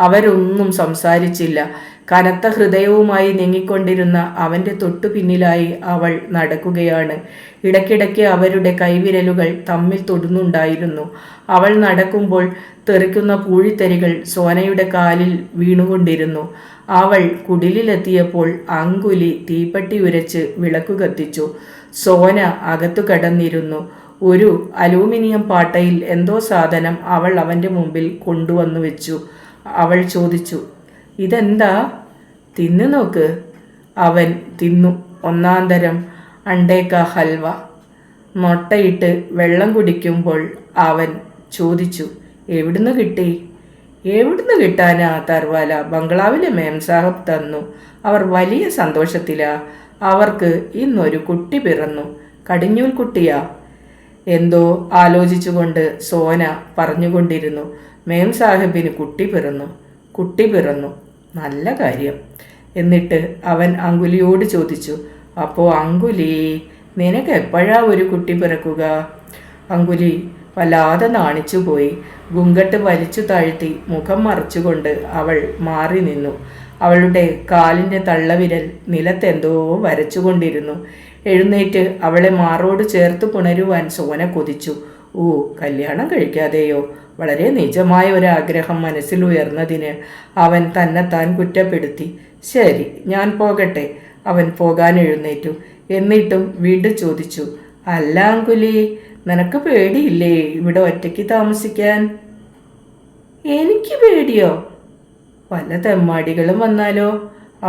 അവരൊന്നും സംസാരിച്ചില്ല. കനത്ത ഹൃദയവുമായി നീങ്ങിക്കൊണ്ടിരുന്ന അവൻ്റെ തൊട്ടു പിന്നിലായി അവൾ നടക്കുകയാണ്. ഇടയ്ക്കിടയ്ക്ക് അവരുടെ കൈവിരലുകൾ തമ്മിൽ തൊടുന്നുണ്ടായിരുന്നു. അവൾ നടക്കുമ്പോൾ തെറിക്കുന്ന പൂഴിത്തരികൾ സോനയുടെ കാലിൽ വീണുകൊണ്ടിരുന്നു. അവൾ കുടിലിലെത്തിയപ്പോൾ അങ്കുലി തീപ്പെട്ടി ഉരച്ച് വിളക്കു കത്തിച്ചു. സോന അകത്തു കടന്നിരുന്നു. ഒരു അലൂമിനിയം പാട്ടയിൽ എന്തോ സാധനം അവൾ അവൻ്റെ മുമ്പിൽ കൊണ്ടുവന്നു വെച്ചു. അവൾ ചോദിച്ചു, ഇതെന്താ? തിന്നു നോക്ക്. അവൻ തിന്നു. ഒന്നാന്തരം അണ്ടേക്ക ഹൽവ. മുട്ടയിട്ട് വെള്ളം കുടിക്കുമ്പോൾ അവൻ ചോദിച്ചു, എവിടുന്ന് കിട്ടി? എവിടുന്ന് കിട്ടാനാ തർവാല, ബംഗ്ലാവിലെ മേം സാഹബ് തന്നു. അവർ വലിയ സന്തോഷത്തിലാ. അവർക്ക് ഇന്നൊരു കുട്ടി പിറന്നു. കടിഞ്ഞൂൽ കുട്ടിയാ. എന്തോ ആലോചിച്ചുകൊണ്ട് സോന പറഞ്ഞുകൊണ്ടിരുന്നു. മേം സാഹിബിന് കുട്ടി പിറന്നു. കുട്ടി പിറന്നു. നല്ല കാര്യം. എന്നിട്ട് അവൻ അങ്കുലിയോട് ചോദിച്ചു, അപ്പോൾ അങ്കുലി, നിനക്ക് എപ്പോഴാ ഒരു കുട്ടി പിറക്കുക? അങ്കുലി വല്ലാതെ നാണിച്ചുപോയി. ഗുങ്കട്ട് വലിച്ചു താഴ്ത്തി മുഖം മറച്ചുകൊണ്ട് അവൾ മാറി നിന്നു. അവളുടെ കാലിൻ്റെ തള്ളവിരൽ നിലത്തെന്തോ വരച്ചുകൊണ്ടിരുന്നു. എഴുന്നേറ്റ് അവളെ മാറോട് ചേർത്ത് പുണരുവാൻ സോന കൊതിച്ചു. കല്യാണം കഴിക്കാതെയോ? വളരെ നിജമായ ഒരാഗ്രഹം മനസ്സിൽ ഉയർന്നതിന് അവൻ തന്നെത്താൻ കുറ്റപ്പെടുത്തി. ശരി, ഞാൻ പോകട്ടെ. അവൻ പോകാൻ എഴുന്നേറ്റു. എന്നിട്ടും വീണ്ടും ചോദിച്ചു, അല്ല അങ്കുലി, നിനക്ക് പേടിയില്ലേ ഇവിടെ ഒറ്റയ്ക്ക് താമസിക്കാൻ? എനിക്ക് പേടിയോ? വല്ല തെമ്മാടികളും വന്നാലോ?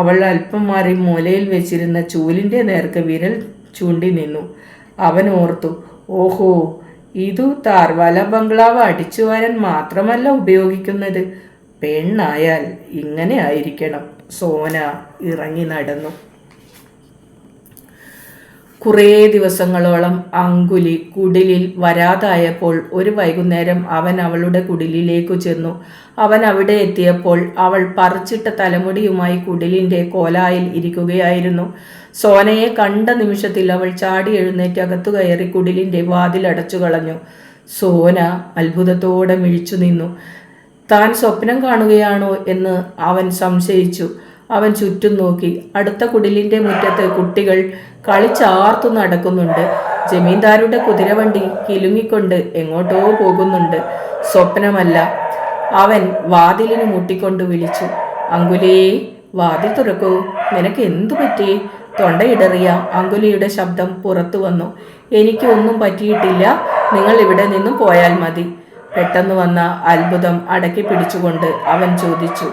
അവൾ അല്പം മാറി മൂലയിൽ വെച്ചിരുന്ന ചൂലിൻ്റെ നേർക്ക് വിരൽ ചൂണ്ടി നിന്നു. അവൻ ഓർത്തു, ഓഹോ, ഇതു താർവാല ബംഗ്ലാവ് അടിച്ചു വാരാൻ മാത്രമല്ല ഉപയോഗിക്കുന്നത്. പെണ്ണായാൽ ഇങ്ങനെ ആയിരിക്കണം. സോന ഇറങ്ങി നടന്നു. കുറേ ദിവസങ്ങളോളം അങ്കുലി കുടിലിൽ വരാതായപ്പോൾ ഒരു വൈകുന്നേരം അവൻ അവളുടെ കുടിലിലേക്കു ചെന്നു. അവൻ അവിടെ എത്തിയപ്പോൾ അവൾ പറിച്ചിട്ട തലമുടിയുമായി കുടിലിൻ്റെ കോലായിൽ ഇരിക്കുകയായിരുന്നു. സോനയെ കണ്ട നിമിഷത്തിൽ അവൾ ചാടി എഴുന്നേറ്റ് അകത്തു കയറി കുടിലിൻ്റെ വാതിലടച്ചു കളഞ്ഞു. സോന അത്ഭുതത്തോടെ മിഴിച്ചു നിന്നു. താൻ സ്വപ്നം കാണുകയാണോ എന്ന് അവൻ സംശയിച്ചു. അവൻ ചുറ്റും നോക്കി. അടുത്ത കുടിലിൻ്റെ മുറ്റത്ത് കുട്ടികൾ കളിച്ചാർത്തു നടക്കുന്നുണ്ട്. ജമീന്ദാരുടെ കുതിരവണ്ടി കിലുങ്ങിക്കൊണ്ട് എങ്ങോട്ടോ പോകുന്നുണ്ട്. സ്വപ്നമല്ല. അവൻ വാതിലിന് മുട്ടിക്കൊണ്ട് വിളിച്ചു, അങ്കുലി, വാതിൽ തുറക്കൂ. നിനക്ക് എന്തു പറ്റി? തൊണ്ടയിടറിയ അങ്കുലിയുടെ ശബ്ദം പുറത്തു വന്നു. എനിക്ക് ഒന്നും പറ്റിയിട്ടില്ല. നിങ്ങൾ ഇവിടെ നിന്നും പോയാൽ മതി. പെട്ടെന്ന് വന്ന അത്ഭുതം അടക്കി പിടിച്ചുകൊണ്ട് അവൻ ചോദിച്ചു,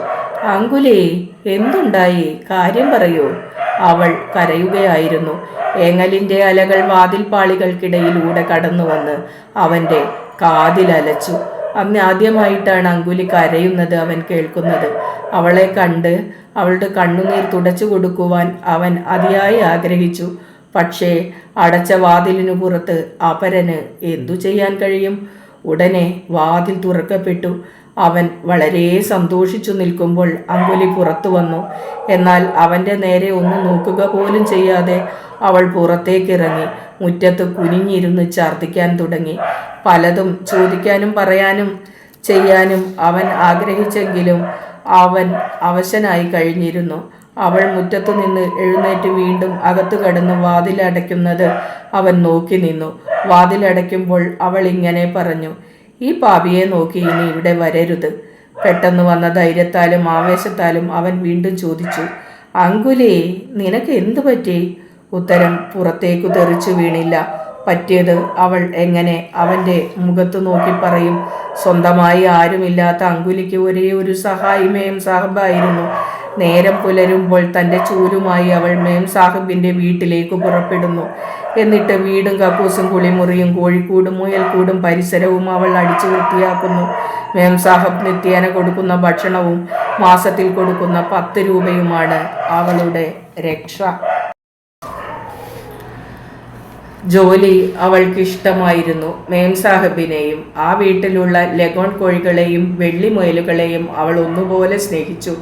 അങ്കുലി, എന്തുണ്ടായി? കാര്യം പറയൂ. അവൾ കരയുകയായിരുന്നു. ഏങ്ങലിൻ്റെ അലകൾ വാതിൽപ്പാളികൾക്കിടയിലൂടെ കടന്നു വന്ന് അവൻ്റെ കാതിലലച്ചു. അന്ന് ആദ്യമായിട്ടാണ് അങ്കുലി കരയുന്നത് അവൻ കേൾക്കുന്നത്. അവളെ കണ്ട് അവളുടെ കണ്ണുനീർ തുടച്ചു കൊടുക്കുവാൻ അവൻ അതിയായി ആഗ്രഹിച്ചു. പക്ഷേ അടച്ച വാതിലിനു പുറത്ത് അപരന് എന്തു ചെയ്യാൻ കഴിയും? ഉടനെ വാതിൽ തുറക്കപ്പെട്ടു. അവൻ വളരെ സന്തോഷിച്ചു നിൽക്കുമ്പോൾ അങ്കുലി പുറത്തു വന്നു. എന്നാൽ അവൻ്റെ നേരെ ഒന്നും നോക്കുക പോലും ചെയ്യാതെ അവൾ പുറത്തേക്കിറങ്ങി മുറ്റത്ത് കുനിഞ്ഞിരുന്ന് ഛർദ്ദിക്കാൻ തുടങ്ങി. പലതും ചോദിക്കാനും പറയാനും ചെയ്യാനും അവൻ ആഗ്രഹിച്ചെങ്കിലും അവൻ അവശനായി കഴിഞ്ഞിരുന്നു. അവൾ മുറ്റത്തു നിന്ന് എഴുന്നേറ്റ് വീണ്ടും അകത്തു കടന്ന് വാതിലടയ്ക്കുന്നത് അവൻ നോക്കി നിന്നു. വാതിലടയ്ക്കുമ്പോൾ അവൾ ഇങ്ങനെ പറഞ്ഞു, ഈ പാപിയെ നോക്കി ഇനി ഇവിടെ വരരുത്. പെട്ടെന്ന് വന്ന ധൈര്യത്താലും ആവേശത്താലും അവൻ വീണ്ടും ചോദിച്ചു, അങ്കുലി, നിനക്ക് എന്തു പറ്റി? ഉത്തരം പുറത്തേക്കു തെറിച്ചു വീണില്ല. പറ്റിയത് അവൾ എങ്ങനെ അവൻ്റെ മുഖത്ത് നോക്കി പറയും? സ്വന്തമായി ആരുമില്ലാത്ത അങ്കുലിക്ക് ഒരേ ഒരു സഹായി മേം സാഹിബായിരുന്നു. നേരം പുലരുമ്പോൾ തൻ്റെ ചൂലുമായി അവൾ മേം സാഹിബിൻ്റെ വീട്ടിലേക്ക് പുറപ്പെടുന്നു. എന്നിട്ട് വീടും കക്കൂസും കുളിമുറിയും കോഴിക്കൂടും മുയൽക്കൂടും പരിസരവും അവൾ അടിച്ചു വൃത്തിയാക്കുന്നു. മേം സാഹിബ് നിത്യേന കൊടുക്കുന്ന ഭക്ഷണവും മാസത്തിൽ കൊടുക്കുന്ന 10 രൂപയുമാണ് അവളുടെ രക്ഷ. ജോലി അവൾക്കിഷ്ടമായിരുന്നു. മേം സാഹിബിനെയും ആ വീട്ടിലുള്ള ലഗോൺ കോഴികളെയും വെള്ളിമുയലുകളെയും അവൾ ഒന്നുപോലെ സ്നേഹിച്ചു.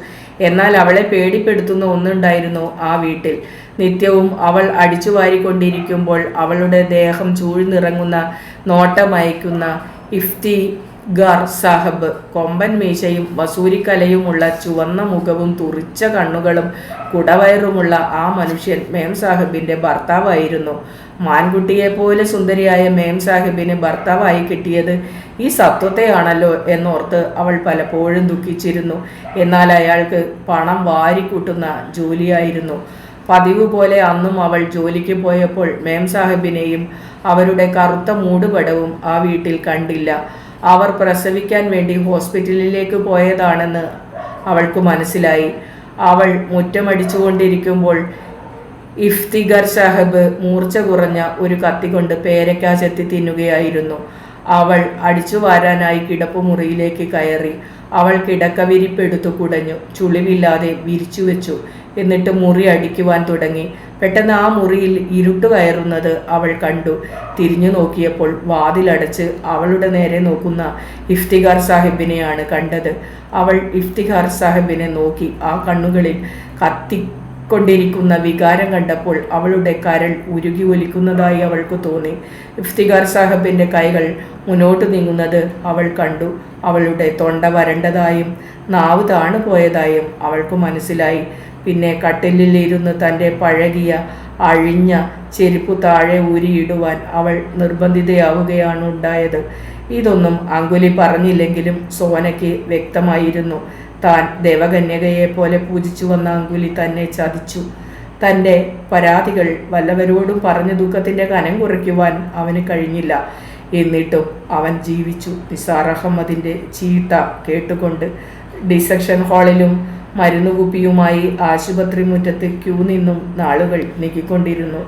എന്നാൽ അവളെ പേടിപ്പെടുത്തുന്ന ഒന്നുണ്ടായിരുന്നു ആ വീട്ടിൽ. നിത്യവും അവൾ അടിച്ചു വാരിക്കൊണ്ടിരിക്കുമ്പോൾ അവളുടെ ദേഹം ചൂഴ്ന്നിറങ്ങുന്ന നോട്ടമയക്കുന്ന ഇഫ്തിഖാർ സാഹിബ്. കൊമ്പൻ മീശയും വസൂരിക്കലയുമുള്ള ചുവന്ന മുഖവും തുറിച്ച കണ്ണുകളും കുടവയറുമുള്ള ആ മനുഷ്യൻ മേം സാഹിബിൻ്റെ ഭർത്താവായിരുന്നു. മാൻകുട്ടിയെപ്പോലെ സുന്ദരിയായ മേം സാഹിബിന് ഭർത്താവായി കിട്ടിയത് ഈ സത്വത്തെയാണല്ലോ എന്നോർത്ത് അവൾ പലപ്പോഴും ദുഃഖിച്ചിരുന്നു. എന്നാൽ അയാൾക്ക് പണം വാരിക്കൂട്ടുന്ന ജോലിയായിരുന്നു. പതിവ് പോലെ അന്നും അവൾ ജോലിക്ക് പോയപ്പോൾ മേം സാഹിബിനെയും അവരുടെ കറുത്ത മൂടുപടവും ആ വീട്ടിൽ കണ്ടില്ല. അവർ പ്രസവിക്കാൻ വേണ്ടി ഹോസ്പിറ്റലിലേക്ക് പോയതാണെന്ന് അവൾക്ക് മനസ്സിലായി. അവൾ മുറ്റമടിച്ചുകൊണ്ടിരിക്കുമ്പോൾ ഇഫ്തിഖാർ സാഹിബ് മൂർച്ച കുറഞ്ഞ ഒരു കത്തി കൊണ്ട് പേരയ്ക്ക ചെത്തി തിന്നുകയായിരുന്നു. അവൾ അടിച്ചു വാരാനായി കിടപ്പുമുറിയിലേക്ക് കയറി. അവൾ കിടക്കവിരിപ്പെടുത്തു കുടഞ്ഞു. ചുളിവില്ലാതെ വിരിച്ചു വെച്ചു. എന്നിട്ട് മുറി അടിക്കുവാൻ തുടങ്ങി. പെട്ടെന്ന് ആ മുറിയിൽ ഇരുട്ട് കയറുന്നത് അവൾ കണ്ടു. തിരിഞ്ഞു നോക്കിയപ്പോൾ വാതിലടച്ച് അവളുടെ നേരെ നോക്കുന്ന ഇഫ്തിഖാർ സാഹിബിനെയാണ് കണ്ടത്. അവൾ ഇഫ്തിഖാർ സാഹിബിനെ നോക്കി. ആ കണ്ണുകളിൽ കത്തിക്കൊണ്ടിരിക്കുന്ന വികാരം കണ്ടപ്പോൾ അവളുടെ കരൾ ഉരുകി ഒലിക്കുന്നതായി അവൾക്ക് തോന്നി. ഇഫ്തിഖാർ സാഹിബിൻ്റെ കൈകൾ മുന്നോട്ട് നീങ്ങുന്നത് അവൾ കണ്ടു. അവളുടെ തൊണ്ട വരണ്ടതായും നാവ് താണുപോയതായും അവൾക്ക് മനസ്സിലായി. പിന്നെ കട്ടിലിൽ ഇരുന്ന് തൻ്റെ പഴകിയ അഴിഞ്ഞ ചെരുപ്പ് താഴെ ഊരിയിടുവാൻ അവൾ നിർബന്ധിതയാവുകയാണ് ഉണ്ടായത്. ഇതൊന്നും അങ്കുലി പറഞ്ഞില്ലെങ്കിലും സോനയ്ക്ക് വ്യക്തമായിരുന്നു. താൻ ദേവകന്യകയെ പോലെ പൂജിച്ചു വന്ന അങ്കുലി തന്നെ ചതിച്ചു. തൻ്റെ പരാതികൾ വല്ലവരോടും പറഞ്ഞ ദുഃഖത്തിൻ്റെ കനം കുറയ്ക്കുവാൻ അവന് കഴിഞ്ഞില്ല. എന്നിട്ടും അവൻ ജീവിച്ചു. നിസാർ അഹമ്മദിൻ്റെ ചീത്ത കേട്ടുകൊണ്ട് ഡിസക്ഷൻ ഹാളിലും മരുന്നുകുപ്പിയുമായി ആശുപത്രി മുറ്റത്ത് ക്യൂ നിന്നും നാളുകൾ നീക്കിക്കൊണ്ടിരുന്നു.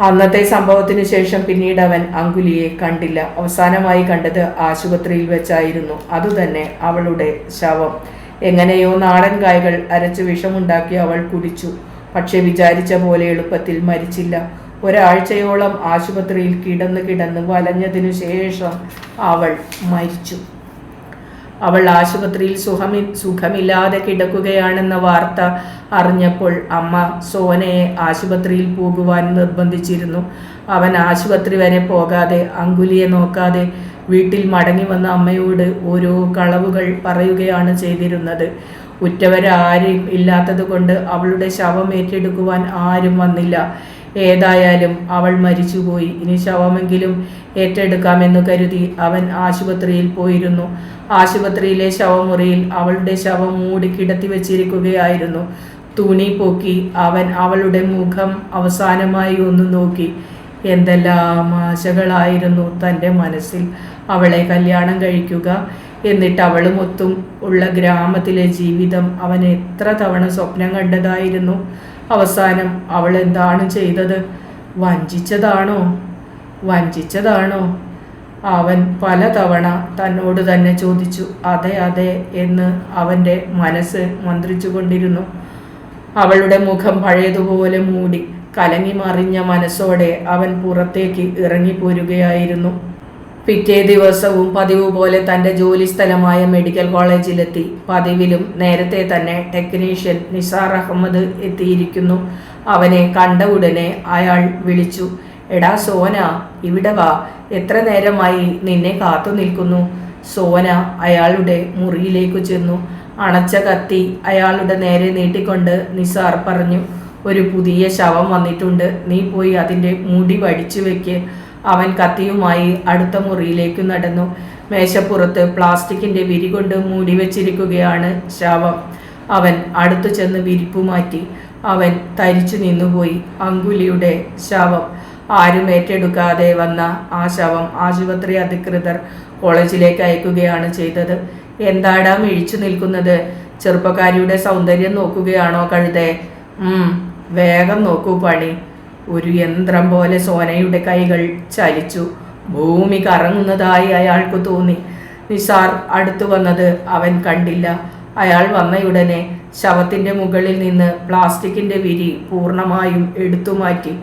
അന്നത്തെ സംഭവത്തിനു ശേഷം പിന്നീട് അവൻ അങ്കുലിയെ കണ്ടില്ല. അവസാനമായി കണ്ടത് ആശുപത്രിയിൽ വെച്ചായിരുന്നു. അതുതന്നെ അവളുടെ ശവം. എങ്ങനെയോ നാടൻ കായകൾ അരച്ച് വിഷമുണ്ടാക്കി അവൾ കുടിച്ചു. പക്ഷെ വിചാരിച്ച പോലെ എളുപ്പത്തിൽ മരിച്ചില്ല. ഒരാഴ്ചയോളം ആശുപത്രിയിൽ കിടന്ന് വലഞ്ഞതിനു ശേഷം അവൾ മരിച്ചു. അവൾ ആശുപത്രിയിൽ സുഖമില്ലാതെ കിടക്കുകയാണെന്ന വാർത്ത അറിഞ്ഞപ്പോൾ അമ്മ സോനയെ ആശുപത്രിയിൽ പോകുവാൻ നിർബന്ധിച്ചിരുന്നു. അവൻ ആശുപത്രി വരെ പോകാതെ അങ്കുലിയെ നോക്കാതെ വീട്ടിൽ മടങ്ങി വന്ന അമ്മയോട് ഓരോ കളവുകൾ പറയുകയാണ് ചെയ്തിരുന്നത്. ഉറ്റവരാരും ഇല്ലാത്തത് കൊണ്ട് അവളുടെ ശവം ഏറ്റെടുക്കുവാൻ ആരും വന്നില്ല. ഏതായാലും അവൾ മരിച്ചുപോയി. ഇനി ശവമെങ്കിലും ഏറ്റെടുക്കാമെന്നു കരുതി അവൻ ആശുപത്രിയിൽ പോയിരുന്നു. ആശുപത്രിയിലെ ശവമുറിയിൽ അവളുടെ ശവം മൂടി കിടത്തി വെച്ചിരിക്കുകയായിരുന്നു. തുണി പൊക്കി അവൻ അവളുടെ മുഖം അവസാനമായി ഒന്ന് നോക്കി. എന്തെല്ലാം ആശകളായിരുന്നു തൻ്റെ മനസ്സിൽ. അവളെ കല്യാണം കഴിക്കുക, എന്നിട്ട് അവളുമൊത്തും ഉള്ള ഗ്രാമത്തിലെ ജീവിതം അവൻ എത്ര തവണ സ്വപ്നം കണ്ടതായിരുന്നു. അവസാനം അവൾ എന്താണ് ചെയ്തത്? വഞ്ചിച്ചതാണോ? അവൻ പലതവണ തന്നോട് തന്നെ ചോദിച്ചു. അതെ അതെ എന്ന് അവൻ്റെ മനസ്സ് മന്ത്രിച്ചു കൊണ്ടിരുന്നു. അവളുടെ മുഖം പഴയതുപോലെ മൂടി കലങ്ങി മറിഞ്ഞ മനസ്സോടെ അവൻ പുറത്തേക്ക് ഇറങ്ങിപ്പോരുകയായിരുന്നു. പിറ്റേ ദിവസവും പതിവ് പോലെ തൻ്റെ ജോലി സ്ഥലമായ മെഡിക്കൽ കോളേജിലെത്തി. പതിവിലും നേരത്തെ തന്നെ ടെക്നീഷ്യൻ നിസാർ അഹമ്മദ് എത്തിയിരിക്കുന്നു. അവനെ കണ്ട ഉടനെ അയാൾ വിളിച്ചു. എടാ സോന, ഇവിടെ വാ, എത്ര നേരമായി നിന്നെ കാത്തു നിൽക്കുന്നു. സോന അയാളുടെ മുറിയിലേക്ക് ചെന്നു. അണച്ച കത്തി അയാളുടെ നേരെ നീട്ടിക്കൊണ്ട് നിസാർ പറഞ്ഞു. ഒരു പുതിയ ശവം വന്നിട്ടുണ്ട്, നീ പോയി അതിൻ്റെ മുടി വടിച്ചു വെക്ക്. അവൻ കത്തിയുമായി അടുത്ത മുറിയിലേക്ക് നടന്നു. മേശപ്പുറത്ത് പ്ലാസ്റ്റിക്കിൻ്റെ വിരി കൊണ്ട് മൂടി വെച്ചിരിക്കുകയാണ് ശവം. അവൻ അടുത്തു ചെന്ന് വിരിപ്പു മാറ്റി. അവൻ തരിച്ചു നിന്നുപോയി. അങ്കുലിയുടെ ശവം. ആരും ഏറ്റെടുക്കാതെ വന്ന ആ ശവം ആശുപത്രി അധികൃതർ കോളേജിലേക്ക് അയക്കുകയാണ് ചെയ്തത്. എന്താടാ മിഴിച്ചു നിൽക്കുന്നത്? ചെറുപ്പക്കാരിയുടെ സൗന്ദര്യം നോക്കുകയാണോ കഴുതേ? വേഗം നോക്കൂ പണി. ഒരു യന്ത്രം പോലെ സോനയുടെ കൈകൾ ചലിച്ചു. ഭൂമി കറങ്ങുന്നതായി അയാൾക്ക് തോന്നി. നിസാർ അടുത്തു വന്നത് അവൻ കണ്ടില്ല. അയാൾ വന്നയുടനെ ശവത്തിൻ്റെ മുകളിൽ നിന്ന് പ്ലാസ്റ്റിക്കിൻ്റെ വിരി പൂർണ്ണമായും എടുത്തുമാറ്റി.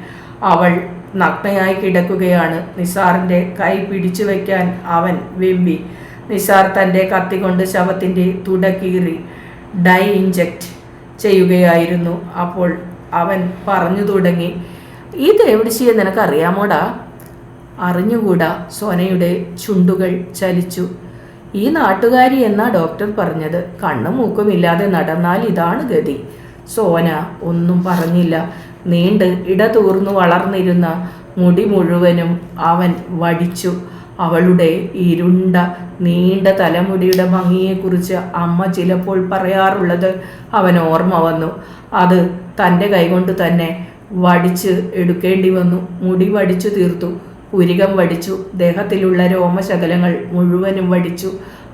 അവൾ നഗ്നയായി കിടക്കുകയാണ്. നിസാറിൻ്റെ കൈ പിടിച്ചു വയ്ക്കാൻ അവൻ വെമ്പി. നിസാർ തൻ്റെ കത്തി കൊണ്ട് ശവത്തിൻ്റെ തുട കീറി ഡൈ ഇഞ്ചക്റ്റ് ചെയ്യുകയായിരുന്നു. അപ്പോൾ അവൻ പറഞ്ഞു തുടങ്ങി. ഈ തേവിടിച്ചിയെ നിനക്കറിയാമോടാ? അറിഞ്ഞുകൂടാ. സോനയുടെ ചുണ്ടുകൾ ചലിച്ചു. ഈ നാട്ടുകാരി എന്നാ ഡോക്ടർ പറഞ്ഞത്. കണ്ണും മൂക്കുമില്ലാതെ നടന്നാൽ ഇതാണ് ഗതി. സോന ഒന്നും പറഞ്ഞില്ല. നീണ്ട് ഇടതൂർന്നു വളർന്നിരുന്ന മുടി മുഴുവനും അവൻ വടിച്ചു. അവളുടെ ഇരുണ്ട നീണ്ട തലമുടിയുടെ ഭംഗിയെക്കുറിച്ച് അമ്മ ചിലപ്പോൾ പറയാറുള്ളത് അവൻ ഓർമ്മ വന്നു. അത് തൻ്റെ കൈകൊണ്ട് തന്നെ വടിച്ച് എടുക്കേണ്ടി വന്നു. മുടി വടിച്ചു തീർത്തു, പുരികം വടിച്ചു, ദേഹത്തിലുള്ള രോമശകലങ്ങൾ മുഴുവനും വടിച്ചു.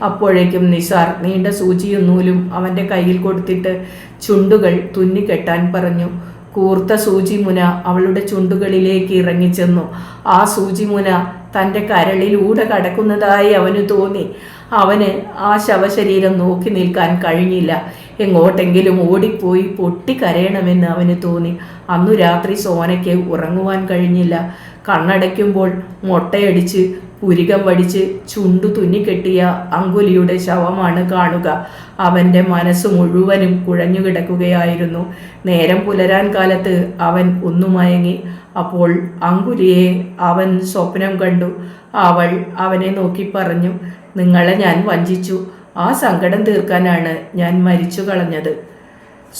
അപ്പോഴേക്കും നിസാർ നീണ്ട സൂചിയും നൂലും അവൻ്റെ കയ്യിൽ കൊടുത്തിട്ട് ചുണ്ടുകൾ തുന്നിക്കെട്ടാൻ പറഞ്ഞു. കൂർത്ത സൂചിമുന അവളുടെ ചുണ്ടുകളിലേക്ക് ഇറങ്ങിച്ചെന്നു. ആ സൂചിമുന തൻ്റെ കരളിലൂടെ കടക്കുന്നതായി അവന് തോന്നി. അവന് ആ ശവശരീരം നോക്കി നിൽക്കാൻ കഴിഞ്ഞില്ല. എങ്ങോട്ടെങ്കിലും ഓടിപ്പോയി പൊട്ടിക്കരയണമെന്ന് അവന് തോന്നി. അന്നു രാത്രി സോനയ്ക്ക് ഉറങ്ങുവാൻ കഴിഞ്ഞില്ല. കണ്ണടയ്ക്കുമ്പോൾ മൊട്ടയടിച്ച് പുരികം വടിച്ച് ചുണ്ടു തുന്നിക്കെട്ടിയ അങ്കുലിയുടെ ശവമാണ് കാണുക. അവൻ്റെ മനസ്സ് മുഴുവനും കുഴഞ്ഞുകിടക്കുകയായിരുന്നു. നേരം പുലരാൻ കാലത്ത് അവൻ ഒന്നു മയങ്ങി. അപ്പോൾ അങ്കുലിയെ അവൻ സ്വപ്നം കണ്ടു. അവൾ അവനെ നോക്കി പറഞ്ഞു, നിങ്ങളെ ഞാൻ വഞ്ചിച്ചു. ആ സങ്കടം തീർക്കാനാണ് ഞാൻ മരിച്ചു കളഞ്ഞത്.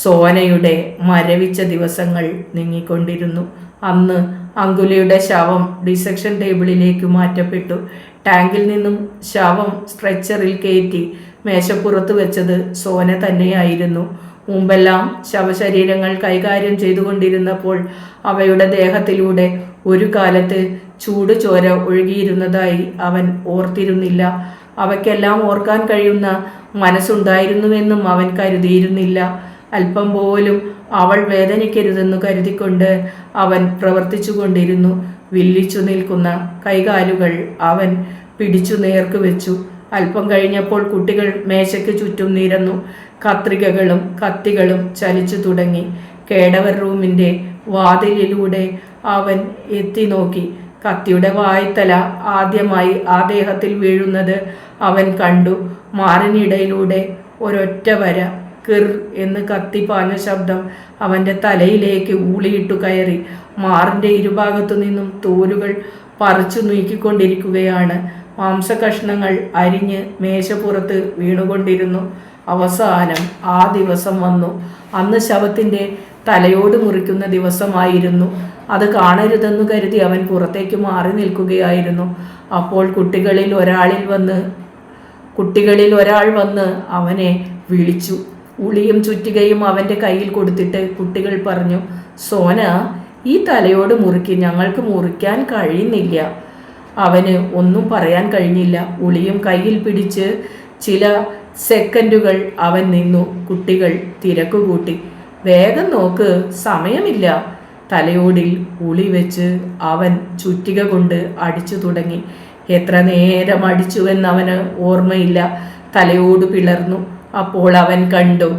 സോനയുടെ മരവിച്ച ദിവസങ്ങൾ നീങ്ങിക്കൊണ്ടിരുന്നു. അന്ന് അങ്കുലിയുടെ ശവം ഡിസെക്ഷൻ ടേബിളിലേക്ക് മാറ്റപ്പെട്ടു. ടാങ്കിൽ നിന്നും ശവം സ്ട്രെച്ചറിൽ കയറ്റി മേശപ്പുറത്ത് വെച്ചത് സോന തന്നെയായിരുന്നു. മുമ്പെല്ലാം ശവശരീരങ്ങൾ കൈകാര്യം ചെയ്തുകൊണ്ടിരുന്നപ്പോൾ അവയുടെ ദേഹത്തിലൂടെ ഒരു കാലത്ത് ചൂട് ചോര ഒഴുകിയിരുന്നതായി അവൻ ഓർത്തിരുന്നില്ല. അവയ്ക്കെല്ലാം ഓർക്കാൻ കഴിയുന്ന മനസ്സുണ്ടായിരുന്നുവെന്നും അവൻ കരുതിയിരുന്നില്ല. അല്പം പോലും അവൾ വേദനിക്കരുതെന്ന് കരുതിക്കൊണ്ട് അവൻ പ്രവർത്തിച്ചു കൊണ്ടിരുന്നു. വില്ലിച്ചു നിൽക്കുന്ന കൈകാലുകൾ അവൻ പിടിച്ചു നേർക്ക് വെച്ചു. അല്പം കഴിഞ്ഞപ്പോൾ കുട്ടികൾ മേശയ്ക്ക് ചുറ്റും നിരന്നു. കത്രികകളും കത്തികളും ചലിച്ചു തുടങ്ങി. കേടവർ റൂമിൻ്റെ വാതിലിലൂടെ അവൻ എത്തി നോക്കി. കത്തിയുടെ വായ്ത്തല ആദ്യമായി ആ ദേഹത്തിൽ വീഴുന്നത് അവൻ കണ്ടു. മാറിനിടയിലൂടെ ഒരൊറ്റ വര, കിർ എന്ന് കത്തിപ്പാഞ്ഞ ശബ്ദം അവൻ്റെ തലയിലേക്ക് ഊളിയിട്ടു കയറി. മാറിൻ്റെ ഇരുഭാഗത്തു നിന്നും തോലുകൾ പറിച്ചു നീക്കിക്കൊണ്ടിരിക്കുകയാണ്. മാംസകഷ്ണങ്ങൾ അരിഞ്ഞ് മേശപ്പുറത്ത് വീണുകൊണ്ടിരുന്നു. അവസാനം ആ ദിവസം വന്നു. അന്ന് ശവത്തിൻ്റെ തലയോട് മുറിക്കുന്ന ദിവസമായിരുന്നു. അത് കാണരുതെന്നു കരുതി അവൻ പുറത്തേക്ക് മാറി നിൽക്കുകയായിരുന്നു. അപ്പോൾ കുട്ടികളിൽ ഒരാൾ വന്ന് അവനെ വിളിച്ചു. ഉളിയും ചുറ്റികയും അവൻ്റെ കയ്യിൽ കൊടുത്തിട്ട് കുട്ടികൾ പറഞ്ഞു, സോന, ഈ തലയോട് മുറിക്ക്, ഞങ്ങൾക്ക് മുറിക്കാൻ കഴിയുന്നില്ല. അവന് ഒന്നും പറയാൻ കഴിഞ്ഞില്ല. ഉളിയും കയ്യിൽ പിടിച്ച് ചില സെക്കൻഡുകൾ അവൻ നിന്നു. കുട്ടികൾ തിരക്കുകൂട്ടി, വേഗം നോക്ക്, സമയമില്ല. തലയോടിൽ ഉളി വെച്ച് അവൻ ചുറ്റിക കൊണ്ട് അടിച്ചു തുടങ്ങി. എത്ര നേരം അടിച്ചുവെന്നവന് ഓർമ്മയില്ല. തലയോട് പിളർന്നു. അപ്പോൾ അവൻ കണ്ടു,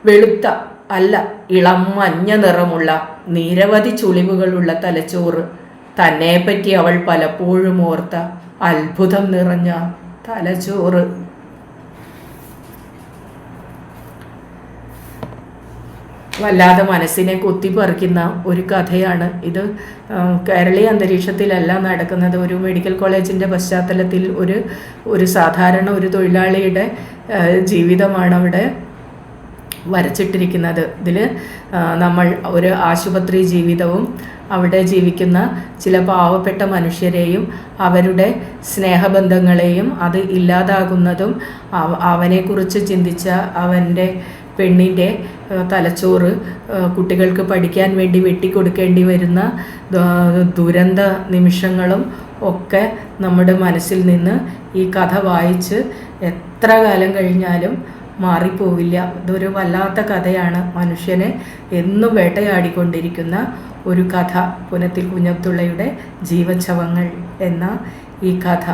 വെളുത്ത അല്ല, ഇളം മഞ്ഞ നിറമുള്ള നിരവധി ചുളിവുകളുള്ള തലച്ചോറ്. തന്നെപ്പറ്റി അവൾ പലപ്പോഴും ഓർത്ത അത്ഭുതം നിറഞ്ഞ തലച്ചോറ്. വല്ലാതെ മനസ്സിനെ കൊത്തിപ്പറിക്കുന്ന ഒരു കഥയാണ് ഇത്. കേരളീയ അന്തരീക്ഷത്തിലല്ല നടക്കുന്നത്. ഒരു മെഡിക്കൽ കോളേജിൻ്റെ പശ്ചാത്തലത്തിൽ ഒരു സാധാരണ ഒരു തൊഴിലാളിയുടെ ജീവിതമാണ് അവിടെ വരച്ചിട്ടിരിക്കുന്നത്. ഇതിൽ നമ്മൾ ഒരു ആശുപത്രി ജീവിതവും അവിടെ ജീവിക്കുന്ന ചില പാവപ്പെട്ട മനുഷ്യരെയും അവരുടെ സ്നേഹബന്ധങ്ങളെയും അത് ഇല്ലാതാകുന്നതും അവനെക്കുറിച്ച് ചിന്തിച്ച അവൻ്റെ പെണ്ണിൻ്റെ തലച്ചോറ് കുട്ടികൾക്ക് പഠിക്കാൻ വേണ്ടി വെട്ടിക്കൊടുക്കേണ്ടി വരുന്ന ദുരന്ത നിമിഷങ്ങളും ഒക്കെ നമ്മുടെ മനസ്സിൽ നിന്ന് ഈ കഥ വായിച്ച് എത്ര കാലം കഴിഞ്ഞാലും മാറിപ്പോവില്ല. ഇതൊരു വല്ലാത്ത കഥയാണ്. മനുഷ്യനെ എന്നും വേട്ടയാടിക്കൊണ്ടിരിക്കുന്ന ഒരു കഥ. പുനത്തിൽ കുഞ്ഞബ്ദുള്ളയുടെ ജീവച്ഛവങ്ങൾ എന്ന ഈ കഥ.